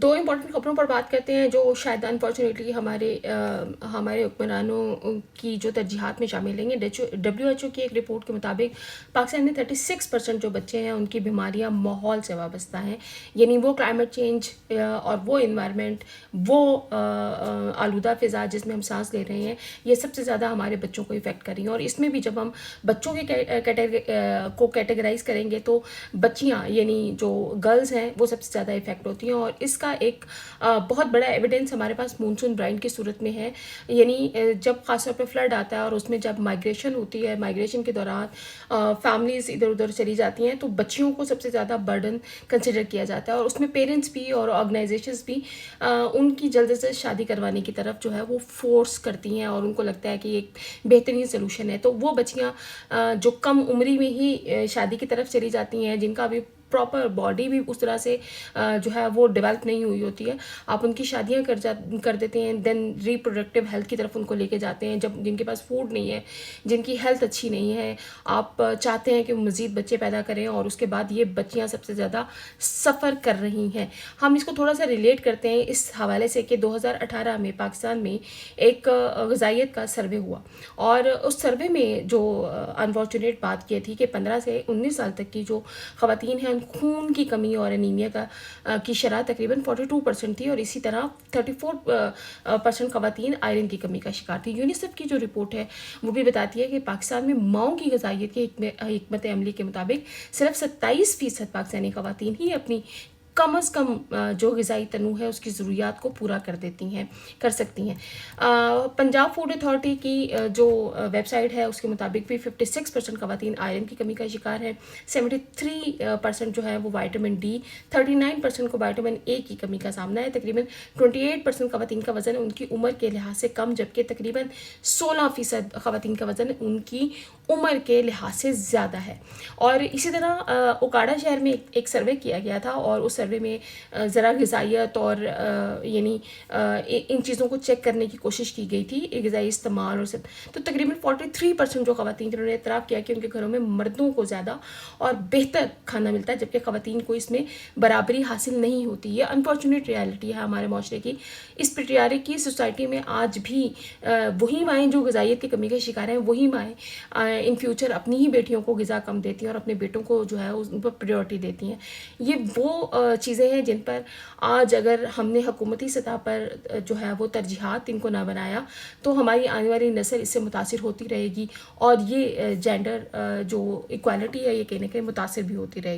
دو important خبروں پر بات کرتے ہیں جو شاید انفارچونیٹلی ہمارے حکمرانوں کی جو ترجیحات میں شامل ہیں گے. WHO کی ایک رپورٹ کے مطابق پاکستان میں 36% جو بچے ہیں ان کی بیماریاں ماحول سے وابستہ ہیں. یعنی وہ کلائمیٹ چینج اور وہ انوائرمنٹ، وہ آلودہ فضا جس میں ہم سانس لے رہے ہیں، یہ سب سے زیادہ ہمارے بچوں کو افیکٹ کر رہی ہیں. اور اس میں بھی جب ہم بچوں کو کیٹیگرائز کریں گے تو بچیاں یعنی جو گرلز ہیں وہ سب سے زیادہ افیکٹ ہوتی ہیں. اور اس کا ایک بہت بڑا ایویڈنس ہمارے پاس مونسون برائن کی صورت میں ہے. یعنی جب خاص طور پہ فلڈ آتا ہے اور اس میں جب مائگریشن ہوتی ہے، مائگریشن کے دوران فیملیز ادھر ادھر چلی جاتی ہیں تو بچیوں کو سب سے زیادہ برڈن کنسیڈر کیا جاتا ہے. اور اس میں پیرنٹس بھی اور آرگنائزیشنز بھی ان کی جلد سے شادی کروانے کی طرف جو ہے وہ فورس کرتی ہیں اور ان کو لگتا ہے کہ یہ ایک بہترین سلوشن ہے. تو وہ بچیاں جو کم عمری میں ہی شادی کی طرف چلی جاتی ہیں، جن کا بھی پراپر باڈی بھی اس طرح سے جو ہے وہ ڈیولپ نہیں ہوئی ہوتی ہے، آپ ان کی شادیاں کر دیتے ہیں. دین ریپروڈکٹیو ہیلتھ کی طرف ان کو لے کے جاتے ہیں جن کے پاس فوڈ نہیں ہے، جن کی ہیلتھ اچھی نہیں ہے. آپ چاہتے ہیں کہ وہ مزید بچے پیدا کریں اور اس کے بعد یہ بچیاں سب سے زیادہ سفر کر رہی ہیں. ہم اس کو تھوڑا سا ریلیٹ کرتے ہیں اس حوالے سے کہ 2018 میں پاکستان میں ایک غذائیت کا سروے ہوا اور اس سروے میں جو انفارچونیٹ بات یہ تھی کہ 15 سے 19 سال تک کی جو خواتین ہیں خون کی کمی اور انیمیا کی شرح تقریباً 42% تھی اور اسی طرح 34% خواتین آئرن کی کمی کا شکار تھی. یونیسیف کی جو رپورٹ ہے وہ بھی بتاتی ہے کہ پاکستان میں ماؤں کی غذائیت کی حکمت عملی کے مطابق صرف 27% پاکستانی خواتین ہی اپنی کم از کم جو غذائی تنوع ہے اس کی ضروریات کو پورا کر سکتی ہیں. پنجاب فوڈ اتھارٹی کی جو ویب سائٹ ہے اس کے مطابق بھی 56% خواتین آئرن کی کمی کا شکار ہے. 73% جو ہے وہ وائٹامن ڈی، 39% کو وائٹامن اے کی کمی کا سامنا ہے. تقریباً 28% خواتین کا وزن ان کی عمر کے لحاظ سے کم، جبکہ تقریباً 16% خواتین کا وزن ان کی عمر کے لحاظ سے زیادہ ہے. اور اسی طرح اوکاڑا شہر میں ایک سروے کیا گیا تھا اور اس سروے میں ذرا غذائیت اور یعنی ان چیزوں کو چیک کرنے کی کوشش کی گئی تھی، غذائی استعمال اور سب. تو تقریباً 43% جو خواتین جنہوں نے اعتراف کیا کہ ان کے گھروں میں مردوں کو زیادہ اور بہتر کھانا ملتا ہے جبکہ خواتین کو اس میں برابری حاصل نہیں ہوتی. یہ انفارچونیٹ ریالٹی ہے ہمارے معاشرے کی. اس پیٹریارکی کی سوسائٹی میں آج بھی وہی مائیں جو غذائیت کی کمی کا شکار ہیں، وہی مائیں ان فیوچر اپنی ہی بیٹیوں کو غذا کم دیتی ہیں اور اپنے بیٹوں کو جو ہے ان پر پریورٹی دیتی ہیں. یہ وہ چیزیں ہیں جن پر آج اگر ہم نے حکومتی سطح پر جو ہے وہ ترجیحات ان کو نہ بنایا تو ہماری آنے والی نسل اس سے متاثر ہوتی رہے گی اور یہ جینڈر جو ایکوالٹی ہے یہ کہیں نہ کہیں متاثر بھی ہوتی رہے گی.